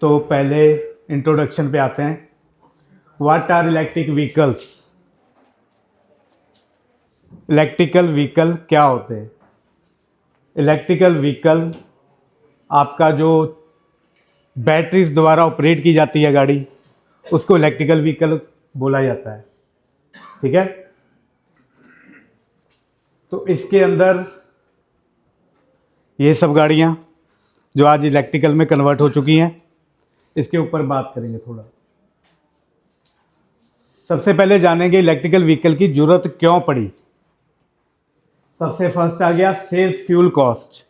तो पहले इंट्रोडक्शन पे आते हैं। What are electric vehicles? Electrical vehicle क्या होते हैं? इलेक्ट्रिकल व्हीकल आपका जो बैटरीज द्वारा ऑपरेट की जाती है गाड़ी, उसको इलेक्ट्रिकल व्हीकल बोला जाता है। ठीक है, तो इसके अंदर ये सब गाड़ियाँ जो आज इलेक्ट्रिकल में कन्वर्ट हो चुकी हैं, इसके ऊपर बात करेंगे थोड़ा। सबसे पहले जानेंगे इलेक्ट्रिकल व्हीकल की जरूरत क्यों पड़ी। सबसे फर्स्ट आ गया सेव फ्यूल कॉस्ट,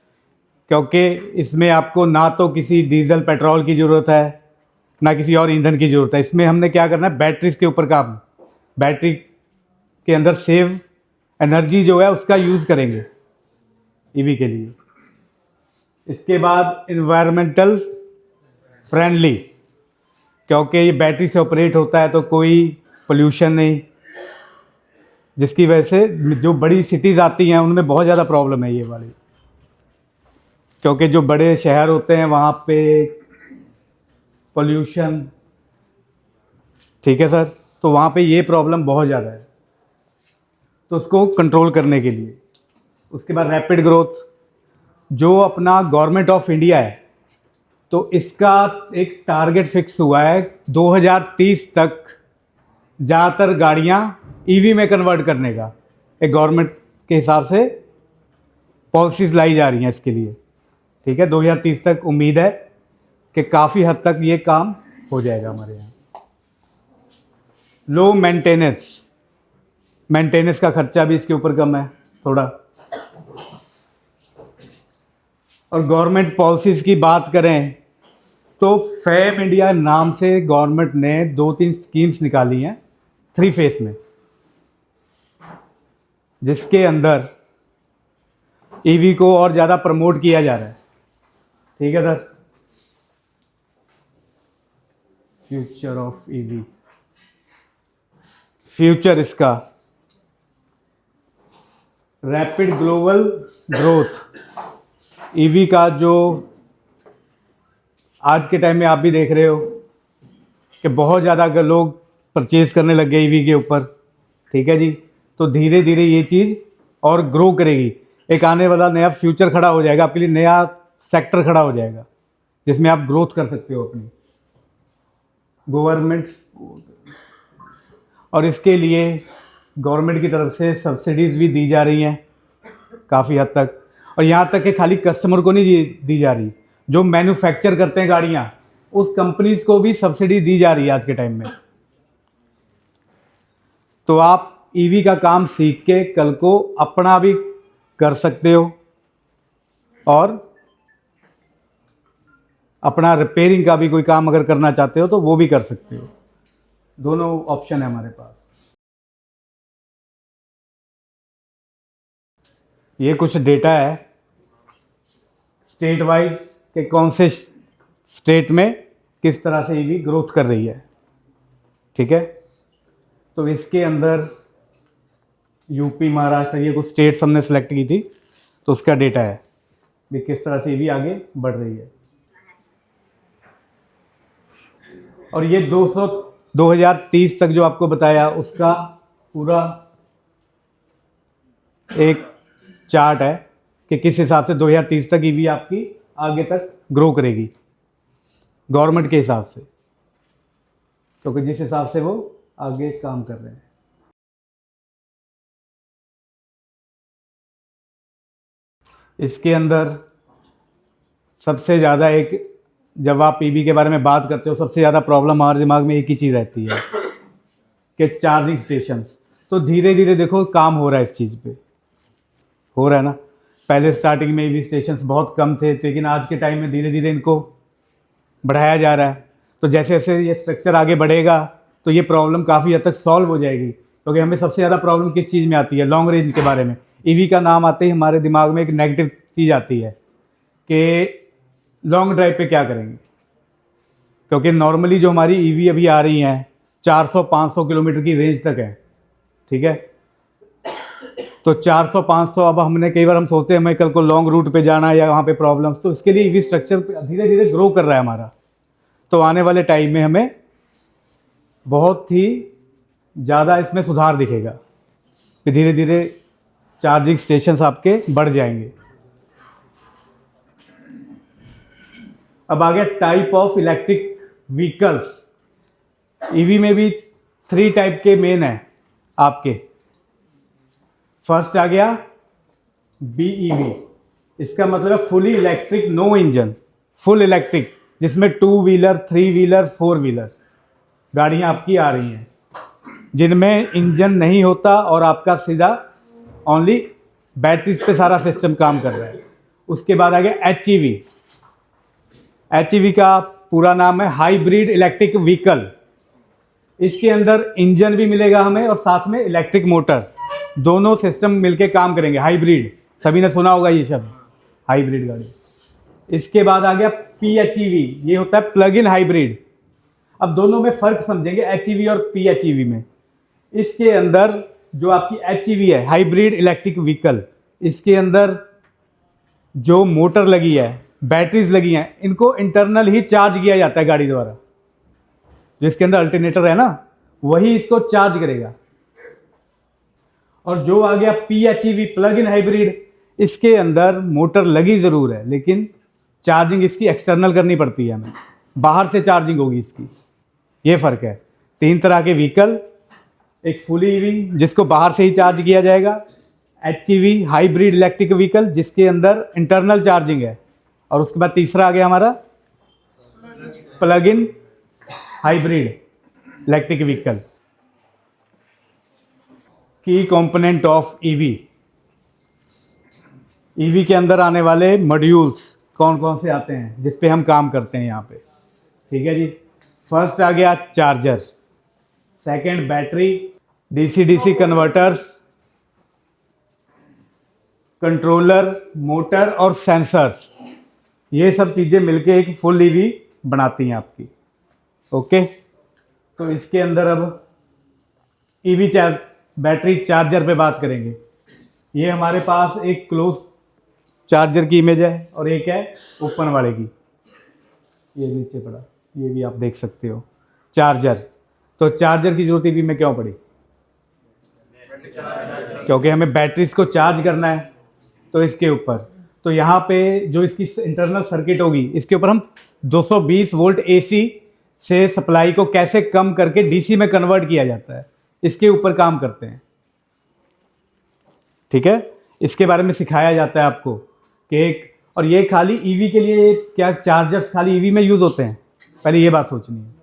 क्योंकि इसमें आपको ना तो किसी डीजल पेट्रोल की ज़रूरत है ना किसी और ईंधन की ज़रूरत है। इसमें हमने क्या करना है, बैटरीज के ऊपर काम, बैटरी के अंदर सेव एनर्जी जो है उसका यूज़ करेंगे ईवी के लिए। इसके बाद इन्वायरमेंटल फ्रेंडली, क्योंकि ये बैटरी से ऑपरेट होता है तो कोई पोल्यूशन नहीं, जिसकी वजह से जो बड़ी सिटीज़ आती हैं उनमें बहुत ज़्यादा प्रॉब्लम है ये वाली, क्योंकि जो बड़े शहर होते हैं वहाँ पे पोल्यूशन, ठीक है सर, तो वहाँ पे ये प्रॉब्लम बहुत ज़्यादा है, तो उसको कंट्रोल करने के लिए। उसके बाद रैपिड ग्रोथ, जो अपना गवर्नमेंट ऑफ इंडिया है तो इसका एक टारगेट फिक्स हुआ है 2030 तक ज़्यादातर गाड़ियाँ ईवी में कन्वर्ट करने का। एक गवर्नमेंट के हिसाब से पॉलिसीज़ लाई जा रही हैं इसके लिए। ठीक है, 2030 तक उम्मीद है कि काफ़ी हद तक ये काम हो जाएगा हमारे यहाँ। लो मेंटेनेंस का खर्चा भी इसके ऊपर कम है थोड़ा। और गवर्नमेंट पॉलिसीज़ की बात करें तो फैम इंडिया नाम से गवर्नमेंट ने 2-3 स्कीम्स निकाली हैं 3 फेस में, जिसके अंदर ईवी को और ज़्यादा प्रमोट किया जा रहा है। ठीक है sir, future of EV, future इसका रैपिड ग्लोबल ग्रोथ। ईवी का जो आज के टाइम में आप भी देख रहे हो कि बहुत ज़्यादा अगर लोग परचेज़ करने लग गए ईवी के ऊपर, ठीक है जी, तो धीरे धीरे ये चीज़ और ग्रो करेगी। एक आने वाला नया फ्यूचर खड़ा हो जाएगा, आपके लिए नया सेक्टर खड़ा हो जाएगा जिसमें आप ग्रोथ कर सकते हो अपनी गवर्नमेंट। और इसके लिए गवर्नमेंट की तरफ से सब्सिडीज़ भी दी जा रही हैं काफ़ी हद तक, और यहाँ तक कि खाली कस्टमर को नहीं दी जा रही, जो मैन्युफैक्चर करते हैं गाड़ियाँ उस कंपनीज को भी सब्सिडी दी जा रही है आज के टाइम में। तो आप ईवी का काम सीख के कल को अपना भी कर सकते हो और अपना रिपेयरिंग का भी कोई काम अगर करना चाहते हो तो वो भी कर सकते हो। दोनों ऑप्शन है हमारे पास। ये कुछ डेटा है स्टेट वाइज कि कौन से स्टेट में किस तरह से ईवी ग्रोथ कर रही है। ठीक है, तो इसके अंदर यूपी, महाराष्ट्र, ये कुछ स्टेट्स हमने सेलेक्ट की थी, तो उसका डेटा है कि किस तरह से ईवी आगे बढ़ रही है। और ये 2030 तक जो आपको बताया उसका पूरा एक चार्ट है कि किस हिसाब से 2030 तक ईवी आपकी आगे तक ग्रो करेगी गवर्नमेंट के हिसाब से, क्योंकि जिस हिसाब से वो आगे काम कर रहे हैं। इसके अंदर सबसे ज़्यादा एक, जब आप ईवी के बारे में बात करते हो, सबसे ज़्यादा प्रॉब्लम हमारे दिमाग में एक ही चीज़ रहती है कि चार्जिंग स्टेशन। तो धीरे धीरे देखो काम हो रहा है, इस चीज़ पे हो रहा है ना। पहले स्टार्टिंग में ईवी स्टेशन बहुत कम थे, लेकिन आज के टाइम में धीरे धीरे इनको बढ़ाया जा रहा है। तो जैसे जैसे ये स्ट्रक्चर आगे बढ़ेगा तो ये प्रॉब्लम काफ़ी हद तक सॉल्व हो जाएगी, क्योंकि हमें सबसे ज़्यादा प्रॉब्लम किस चीज़ में आती है, लॉन्ग रेंज के बारे में। ईवी का नाम आते ही हमारे दिमाग में एक नेगेटिव चीज़ आती है कि लॉन्ग ड्राइव पे क्या करेंगे, क्योंकि नॉर्मली जो हमारी ईवी अभी आ रही हैं 400-500 किलोमीटर की रेंज तक है। ठीक है, तो 400-500, अब हमने कई बार हम सोचते हैं हमें कल को लॉन्ग रूट पे जाना है या वहाँ पे प्रॉब्लम्स, तो इसके लिए ईवी स्ट्रक्चर धीरे धीरे ग्रो कर रहा है हमारा। तो आने वाले टाइम में हमें बहुत ही ज़्यादा इसमें सुधार दिखेगा कि धीरे धीरे चार्जिंग स्टेशंस आपके बढ़ जाएंगे। अब आ गया type of electric vehicles. EV में भी 3 टाइप के मेन हैं आपके। फर्स्ट आ गया BEV, इसका मतलब है fully electric no engine, full electric, जिसमें 2 व्हीलर 3 व्हीलर 4 व्हीलर गाड़ियाँ आपकी आ रही हैं जिनमें इंजन नहीं होता और आपका सीधा ओनली बैटरीज पे सारा सिस्टम काम कर रहा है। उसके बाद आ गया HEV। HEV का पूरा नाम है हाइब्रिड इलेक्ट्रिक व्हीकल। इसके अंदर इंजन भी मिलेगा हमें और साथ में इलेक्ट्रिक मोटर, दोनों सिस्टम मिलके काम करेंगे। हाइब्रिड, सभी ने सुना होगा ये शब्द, हाइब्रिड गाड़ी। इसके बाद आ गया PHEV, ये होता है प्लग इन हाइब्रिड। अब दोनों में फ़र्क समझेंगे HEV और PHEV में। इसके अंदर जो आपकी HEV है, हाइब्रिड इलेक्ट्रिक व्हीकल, इसके अंदर जो मोटर लगी है, बैटरीज लगी हैं, इनको इंटरनल ही चार्ज किया जाता है गाड़ी द्वारा। जो इसके अंदर अल्टरनेटर है ना, वही इसको चार्ज करेगा। और जो आ गया PHEV प्लग इन हाइब्रिड, इसके अंदर मोटर लगी ज़रूर है लेकिन चार्जिंग इसकी एक्सटर्नल करनी पड़ती है हमें, बाहर से चार्जिंग होगी इसकी। ये फ़र्क है। 3 तरह के व्हीकल, एक फुली ईवी जिसको बाहर से ही चार्ज किया जाएगा, HEV हाइब्रिड इलेक्ट्रिक व्हीकल जिसके अंदर इंटरनल चार्जिंग है, और उसके बाद तीसरा आ गया हमारा plug in hybrid electric vehicle. की कंपोनेंट ऑफ ईवी। ईवी के अंदर आने वाले मॉड्यूल्स कौन कौन से आते हैं जिस पे हम काम करते हैं यहाँ पे, ठीक है जी। फर्स्ट आ गया charger, second battery, DC-DC converters, controller, motor और सेंसर्स, ये सब चीज़ें मिलके एक फुल ईवी बनाती हैं आपकी। ओके, तो इसके अंदर अब ईवी बैटरी चार्जर पे बात करेंगे। ये हमारे पास एक क्लोज चार्जर की इमेज है और एक है ओपन वाले की, ये नीचे पड़ा, ये भी आप देख सकते हो चार्जर। तो चार्जर की जरूरत ईवी में क्यों पड़ी? क्योंकि हमें बैटरीज को चार्ज करना है। तो इसके ऊपर, तो यहाँ पे जो इसकी इंटरनल सर्किट होगी, इसके ऊपर हम 220 वोल्ट AC से सप्लाई को कैसे कम करके DC में कन्वर्ट किया जाता है, इसके ऊपर काम करते हैं। ठीक है, इसके बारे में सिखाया जाता है आपको कि एक, और ये खाली ईवी के लिए क्या चार्जर्स खाली ईवी में यूज़ होते हैं, पहले ये बात सोचनी है।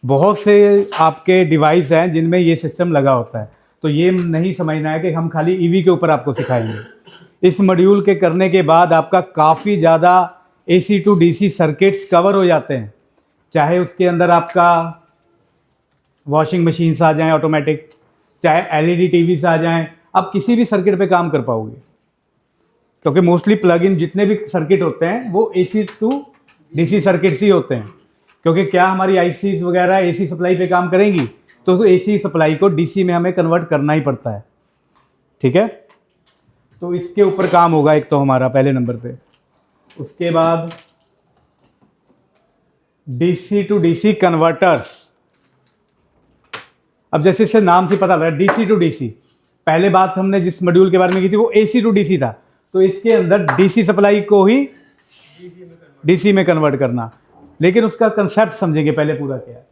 बहुत से आपके डिवाइस हैं जिनमें ये सिस्टम लगा होता है, तो ये नहीं समझना है कि हम खाली ईवी के ऊपर आपको सिखाएंगे। इस मॉड्यूल के करने के बाद आपका काफ़ी ज़्यादा AC to DC circuits cover हो जाते हैं, चाहे उसके अंदर आपका वॉशिंग मशीन्स आ जाएं ऑटोमेटिक, चाहे LED TVs आ जाएं, आप किसी भी सर्किट पे काम कर पाओगे। क्योंकि मोस्टली प्लग इन जितने भी सर्किट होते हैं वो AC to DC सर्किट्स ही होते हैं। क्योंकि क्या हमारी ICs वगैरह AC सप्लाई पे काम करेंगी, तो AC सप्लाई को DC में हमें कन्वर्ट करना ही पड़ता है। ठीक है, तो इसके ऊपर काम होगा एक तो हमारा पहले नंबर पे। उसके बाद DC to DC कन्वर्टर्स। अब जैसे इससे नाम से पता लग रहा है DC to DC, पहले बात हमने जिस मॉड्यूल के बारे में की थी वो AC to DC था, तो इसके अंदर DC सप्लाई को ही DC में कन्वर्ट करना। लेकिन उसका कंसेप्ट समझेंगे पहले पूरा क्या है।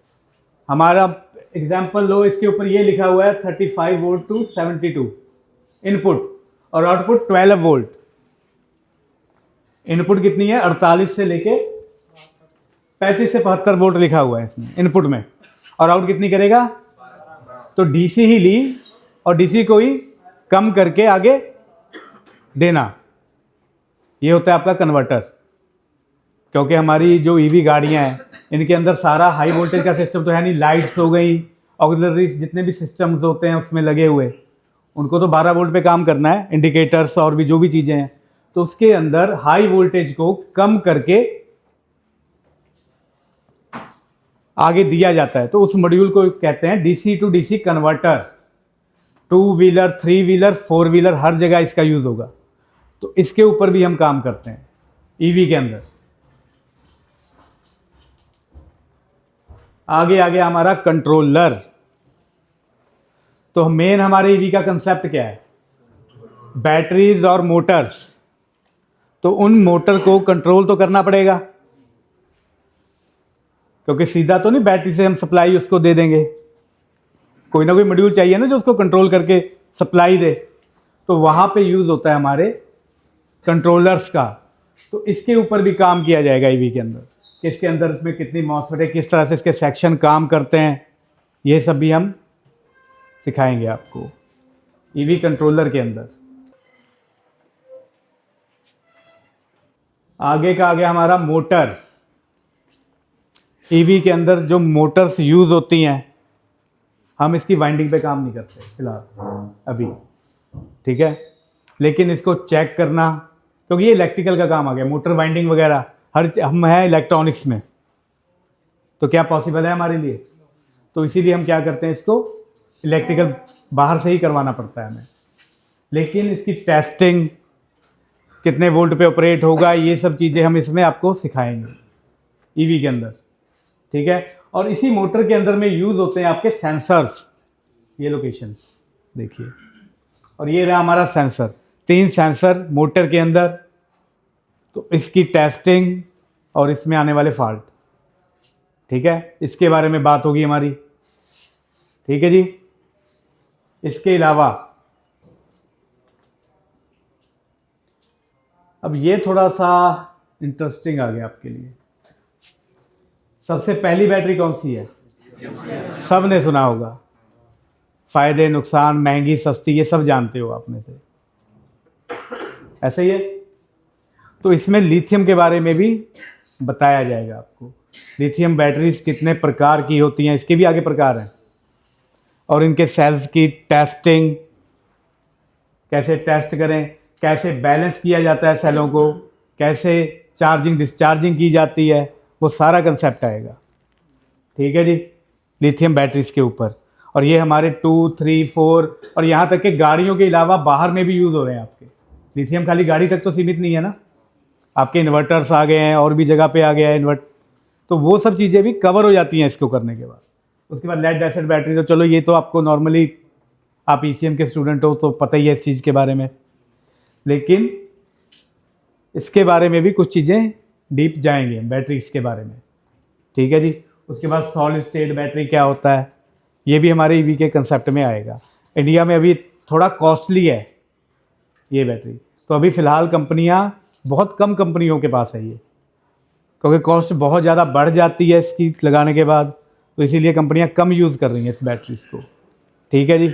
हमारा एग्जाम्पल लो, इसके ऊपर ये लिखा हुआ है 35 वोल्ट टू 72 इनपुट और आउटपुट 12 वोल्ट। इनपुट कितनी है? 48 से लेके 35 से 75 वोल्ट लिखा हुआ है इसमें इनपुट में, और आउट कितनी करेगा? तो DC ही ली और DC को ही कम करके आगे देना, ये होता है आपका कन्वर्टर। क्योंकि हमारी जो ईवी गाड़ियां हैं इनके अंदर सारा हाई वोल्टेज का सिस्टम तो है नहीं, लाइट्स हो गई, ऑक्सिलरीज जितने भी सिस्टम्स होते हैं उसमें लगे हुए, उनको तो 12 वोल्ट पे काम करना है, इंडिकेटर्स और भी जो भी चीज़ें हैं, तो उसके अंदर हाई वोल्टेज को कम करके आगे दिया जाता है। तो उस मॉड्यूल को कहते हैं DC to DC converter. 2 wheeler 3 wheeler 4 wheeler हर जगह इसका यूज़ होगा। तो इसके ऊपर भी हम काम करते हैं ईवी के अंदर। आगे आ गया हमारा कंट्रोलर। तो मेन हमारे ईवी का कंसेप्ट क्या है? बैटरीज और मोटर्स। तो उन मोटर को कंट्रोल तो करना पड़ेगा, क्योंकि सीधा तो नहीं बैटरी से हम सप्लाई उसको दे देंगे, कोई ना कोई मॉड्यूल चाहिए ना जो उसको कंट्रोल करके सप्लाई दे। तो वहां पे यूज होता है हमारे कंट्रोलर्स का। तो इसके ऊपर भी काम किया जाएगा ईवी के अंदर, कि इसके अंदर इसमें कितनी मॉसफेट है, किस तरह से इसके सेक्शन काम करते हैं, ये सब भी हम सिखाएंगे आपको ईवी कंट्रोलर के अंदर। आगे का आ गया हमारा मोटर। ईवी के अंदर जो मोटर्स यूज होती हैं, हम इसकी वाइंडिंग पे काम नहीं करते फिलहाल अभी, ठीक है, लेकिन इसको चेक करना, क्योंकि ये इलेक्ट्रिकल का काम आ गया, मोटर वाइंडिंग वगैरह हर हम हैं इलेक्ट्रॉनिक्स में, तो क्या पॉसिबल है हमारे लिए? तो इसीलिए हम क्या करते हैं, इसको इलेक्ट्रिकल बाहर से ही करवाना पड़ता है हमें। लेकिन इसकी टेस्टिंग, कितने वोल्ट पे ऑपरेट होगा, ये सब चीज़ें हम इसमें आपको सिखाएंगे ईवी के अंदर, ठीक है। और इसी मोटर के अंदर में यूज़ होते हैं आपके सेंसर्स, ये लोकेशन देखिए, और ये रहा हमारा सेंसर, 3 सेंसर मोटर के अंदर। तो इसकी टेस्टिंग और इसमें आने वाले फॉल्ट, ठीक है, इसके बारे में बात होगी हमारी, ठीक है जी। इसके अलावा अब ये थोड़ा सा इंटरेस्टिंग आ गया आपके लिए। सबसे पहली बैटरी कौन सी है? सब ने सुना होगा, फायदे नुकसान, महंगी सस्ती, ये सब जानते हो आप में से, ऐसे ही है। तो इसमें लिथियम के बारे में भी बताया जाएगा आपको। लिथियम बैटरीज कितने प्रकार की होती हैं, इसके भी आगे प्रकार हैं, और इनके सेल्स की टेस्टिंग, कैसे टेस्ट करें, कैसे बैलेंस किया जाता है सेलों को, कैसे चार्जिंग डिस्चार्जिंग की जाती है, वो सारा कंसेप्ट आएगा, ठीक है जी, लिथियम बैटरीज के ऊपर। और ये हमारे 2, 3, 4 और यहाँ तक कि गाड़ियों के अलावा बाहर में भी यूज़ हो रहे हैं आपके। लिथियम खाली गाड़ी तक तो सीमित नहीं है ना, आपके इन्वर्टर्स आ गए हैं, और भी जगह पे आ गया है इन्वर्ट, तो वो सब चीज़ें भी कवर हो जाती हैं इसको करने के बाद। उसके बाद लेड एसिड बैटरी, तो चलो ये तो आपको नॉर्मली, आप ईसीएम के स्टूडेंट हो तो पता ही है इस चीज़ के बारे में, लेकिन इसके बारे में भी कुछ चीज़ें डीप जाएंगे बैटरीज के बारे में, ठीक है जी। उसके बाद सॉलिड स्टेट बैटरी क्या होता है, ये भी हमारे ईवी के कंसेप्ट में आएगा। इंडिया में अभी थोड़ा कॉस्टली है ये बैटरी, तो अभी फ़िलहाल कंपनियां, बहुत कम कंपनियों के पास है ये, क्योंकि कॉस्ट बहुत ज़्यादा बढ़ जाती है इसकी लगाने के बाद, तो इसीलिए कंपनियां कम यूज़ कर रही हैं इस बैटरीज को, ठीक है जी।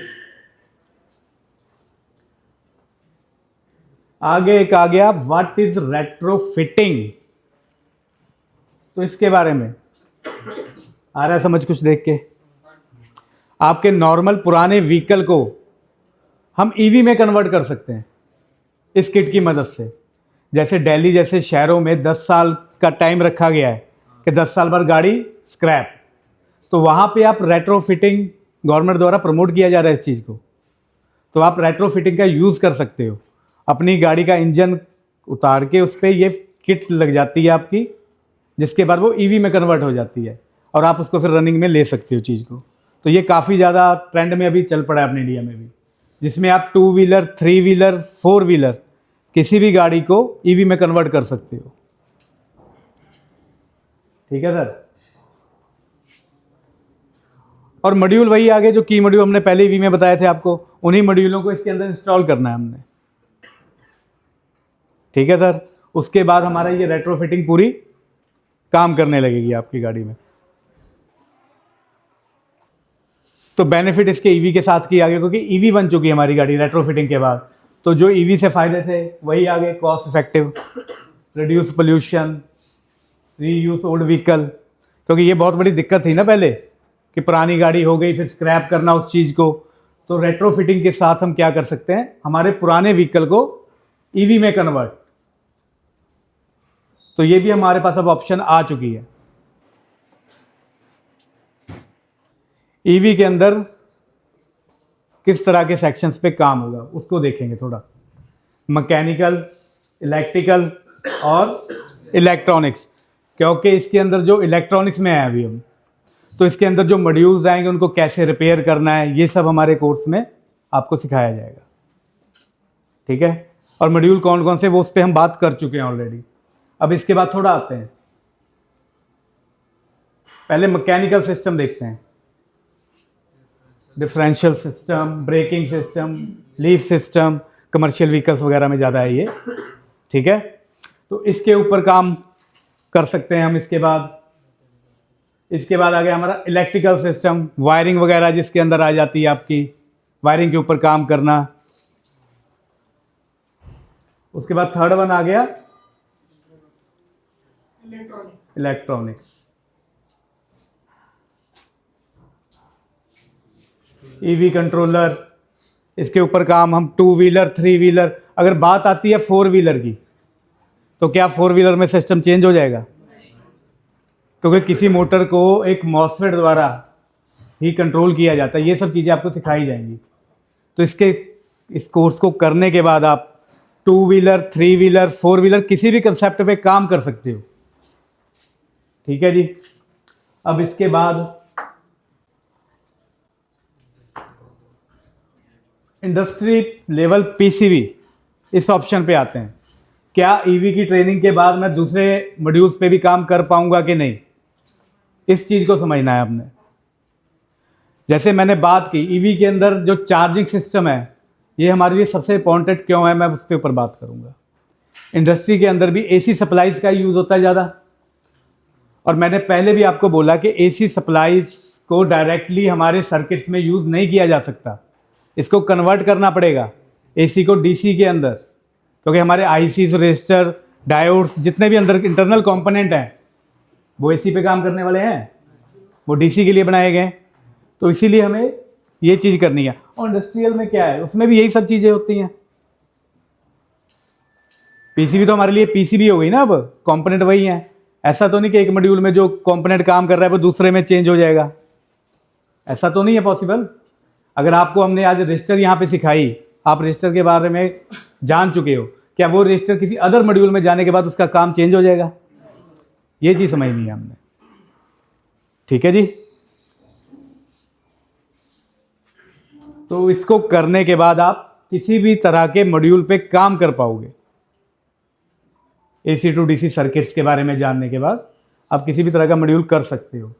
आगे एक आ गया व्हाट इज रेट्रोफिटिंग। तो इसके बारे में आ रहा है समझ कुछ देख के? आपके नॉर्मल पुराने व्हीकल को हम ईवी में कन्वर्ट कर सकते हैं इस किट की मदद से। जैसे दिल्ली जैसे शहरों में 10 साल का टाइम रखा गया है कि 10 साल बाद गाड़ी स्क्रैप, तो वहाँ पे आप रेट्रोफिटिंग, गवर्नमेंट द्वारा प्रमोट किया जा रहा है इस चीज़ को, तो आप रेट्रोफिटिंग का यूज़ कर सकते हो। अपनी गाड़ी का इंजन उतार के उस पर ये किट लग जाती है आपकी, जिसके बाद वो ईवी में कन्वर्ट हो जाती है, और आप उसको फिर रनिंग में ले सकते हो चीज़ को। तो ये काफ़ी ज़्यादा ट्रेंड में अभी चल पड़ा है अपने इंडिया में भी, जिसमें आप 2 व्हीलर, 3 व्हीलर, 4 व्हीलर किसी भी गाड़ी को ईवी में कन्वर्ट कर सकते हो, ठीक है सर। और मॉड्यूल वही आगे जो की मॉड्यूल हमने पहले ईवी में बताए थे आपको, उन्हीं मॉड्यूलों को इसके अंदर इंस्टॉल करना है हमने, ठीक है सर। उसके बाद हमारा ये रेट्रोफिटिंग पूरी काम करने लगेगी आपकी गाड़ी में। तो बेनिफिट इसके ईवी के साथ की आगे, क्योंकि ईवी बन चुकी है हमारी गाड़ी रेट्रोफिटिंग के बाद, तो जो ईवी से फायदे थे वही आगे, cost effective, reduce pollution, reuse old vehicle, क्योंकि ये बहुत बड़ी दिक्कत थी ना पहले कि पुरानी गाड़ी हो गई फिर स्क्रैप करना उस चीज़ को। तो रेट्रोफिटिंग के साथ हम क्या कर सकते हैं, हमारे पुराने व्हीकल को ईवी में कन्वर्ट, तो ये भी हमारे पास अब ऑप्शन आ चुकी है। ईवी के अंदर किस तरह के सेक्शंस पे काम होगा उसको देखेंगे थोड़ा, मैकेनिकल, इलेक्ट्रिकल और इलेक्ट्रॉनिक्स, क्योंकि इसके अंदर जो इलेक्ट्रॉनिक्स में है अभी हम, तो इसके अंदर जो मॉड्यूल्स आएंगे उनको कैसे रिपेयर करना है, ये सब हमारे कोर्स में आपको सिखाया जाएगा। ठीक है, और मॉड्यूल कौन कौन से वो उस पर हम बात कर चुके हैं ऑलरेडी। अब इसके बाद थोड़ा आते हैं, पहले मैकेनिकल सिस्टम देखते हैं। Differential system, braking system, leaf system, commercial vehicles वगैरह में ज़्यादा है ये। ठीक है, तो इसके ऊपर काम कर सकते हैं हम। इसके बाद आ गया हमारा इलेक्ट्रिकल सिस्टम, वायरिंग वगैरह जिसके अंदर आ जाती है आपकी, वायरिंग के ऊपर काम करना। उसके बाद थर्ड वन आ गया इलेक्ट्रॉनिक्स, ईवी कंट्रोलर, इसके ऊपर काम हम 2 व्हीलर 3 व्हीलर। अगर बात आती है 4 व्हीलर की, तो क्या 4 व्हीलर में सिस्टम चेंज हो जाएगा? क्योंकि किसी मोटर को एक मॉसफेट द्वारा ही कंट्रोल किया जाता है। ये सब चीज़ें आपको सिखाई जाएंगी। तो इस कोर्स को करने के बाद आप 2 व्हीलर 3 व्हीलर 4 व्हीलर किसी भी कंसेप्ट पे काम कर सकते हो। ठीक है जी। अब इसके बाद इंडस्ट्री लेवल पीसीबी, इस ऑप्शन पे आते हैं। क्या ईवी की ट्रेनिंग के बाद मैं दूसरे मॉड्यूल्स पे भी काम कर पाऊंगा कि नहीं, इस चीज़ को समझना है आपने। जैसे मैंने बात की, ईवी के अंदर जो चार्जिंग सिस्टम है ये हमारे लिए सबसे इंपॉर्टेंट क्यों है, मैं उसके ऊपर बात करूंगा। इंडस्ट्री के अंदर भी एसी सप्लाईज का यूज़ होता है ज़्यादा, और मैंने पहले भी आपको बोला कि एसी सप्लाईज को डायरेक्टली हमारे सर्किट्स में यूज़ नहीं किया जा सकता। इसको कन्वर्ट करना पड़ेगा एसी को डीसी के अंदर, क्योंकि हमारे आईसीज, रेजिस्टर, डायोड्स, जितने भी अंदर इंटरनल कंपोनेंट हैं वो एसी पे काम करने वाले हैं, वो डीसी के लिए बनाए गए। तो इसीलिए हमें ये चीज़ करनी है। और इंडस्ट्रियल में क्या है, उसमें भी यही सब चीज़ें होती हैं। पीसीबी तो हमारे लिए पीसीबी हो गई ना, अब कंपोनेंट वही हैं। ऐसा तो नहीं कि एक मॉड्यूल में जो कंपोनेंट काम कर रहा है वो दूसरे में चेंज हो जाएगा, ऐसा तो नहीं है पॉसिबल। अगर आपको हमने आज रजिस्टर यहाँ पे सिखाई, आप रजिस्टर के बारे में जान चुके हो, क्या वो रजिस्टर किसी अदर मॉड्यूल में जाने के बाद उसका काम चेंज हो जाएगा? ये चीज़ समझनी है हमने। ठीक है जी। तो इसको करने के बाद आप किसी भी तरह के मॉड्यूल पे काम कर पाओगे। एसी टू डीसी सर्किट्स के बारे में जानने के बाद आप किसी भी तरह का मॉड्यूल कर सकते हो।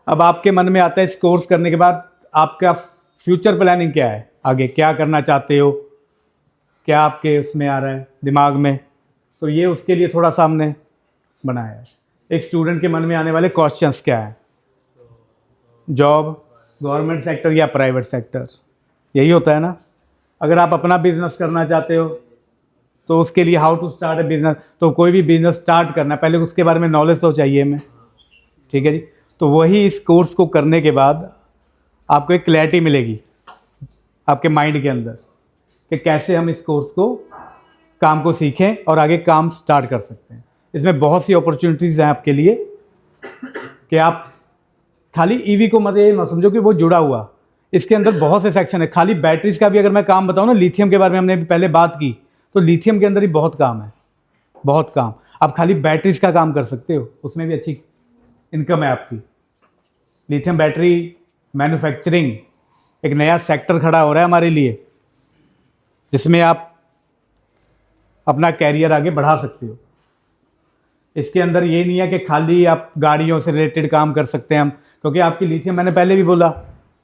अब आपके मन में आता है इस कोर्स करने के बाद आपका फ्यूचर प्लानिंग क्या है, आगे क्या करना चाहते हो, क्या आपके उसमें आ रहा है दिमाग में। तो ये उसके लिए थोड़ा सा हमने बनाया है। एक स्टूडेंट के मन में आने वाले क्वेश्चंस क्या है, जॉब, गवर्नमेंट सेक्टर या प्राइवेट सेक्टर, यही होता है ना। अगर आप अपना बिजनेस करना चाहते हो तो उसके लिए how to start a business, तो कोई भी बिजनेस स्टार्ट करना पहले उसके बारे में नॉलेज तो चाहिए हमें। ठीक है जी। तो वही इस कोर्स को करने के बाद आपको एक क्लैरिटी मिलेगी आपके माइंड के अंदर कि कैसे हम इस कोर्स को काम को सीखें और आगे काम स्टार्ट कर सकते हैं। इसमें बहुत सी अपॉर्चुनिटीज़ हैं आपके लिए कि आप खाली ईवी को मत ये ना समझो कि वो जुड़ा हुआ, इसके अंदर बहुत से सेक्शन है। खाली बैटरीज का भी अगर मैं काम बताऊँ ना, लिथियम के बारे में हमने पहले बात की, तो लिथियम के अंदर ही बहुत काम है, बहुत काम। आप खाली बैटरीज का काम कर सकते हो, उसमें भी अच्छी इनकम है आपकी। लिथियम बैटरी मैन्युफैक्चरिंग एक नया सेक्टर खड़ा हो रहा है हमारे लिए, जिसमें आप अपना कैरियर आगे बढ़ा सकते हो। इसके अंदर ये नहीं है कि खाली आप गाड़ियों से रिलेटेड काम कर सकते हैं हम, क्योंकि आपकी लिथियम मैंने पहले भी बोला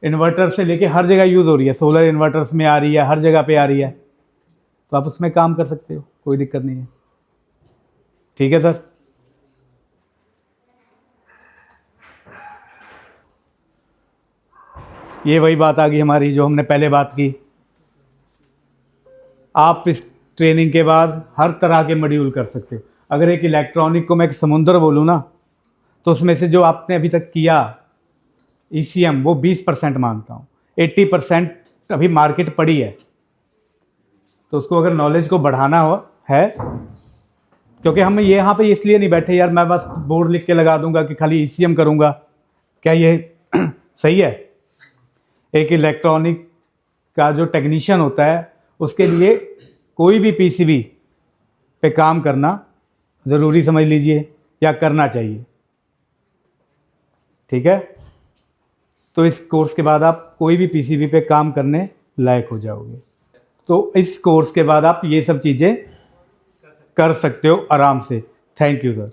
इन्वर्टर से लेके हर जगह यूज़ हो रही है, सोलर इन्वर्टर्स में आ रही है, हर जगह पे आ रही है, तो आप उसमें काम कर सकते हो, कोई दिक्कत नहीं है। ठीक है सर। ये वही बात आ गई हमारी जो हमने पहले बात की। आप इस ट्रेनिंग के बाद हर तरह के मॉड्यूल कर सकते हो। अगर एक इलेक्ट्रॉनिक को मैं एक समुंदर बोलूँ ना, तो उसमें से जो आपने अभी तक किया ECM वो 20% मानता हूँ, 80% अभी मार्केट पड़ी है। तो उसको अगर नॉलेज को बढ़ाना हो है, क्योंकि हम ये यहाँ पे इसलिए नहीं बैठे यार मैं बस बोर्ड लिख के लगा दूंगा कि खाली ECM करूँगा, क्या ये सही है? एक इलेक्ट्रॉनिक का जो टेक्नीशियन होता है उसके लिए कोई भी PCB पे काम करना ज़रूरी समझ लीजिए या करना चाहिए। ठीक है, तो इस कोर्स के बाद आप कोई भी पीसीबी पे काम करने लायक हो जाओगे। तो इस कोर्स के बाद आप ये सब चीज़ें कर सकते हो आराम से। Thank you sir.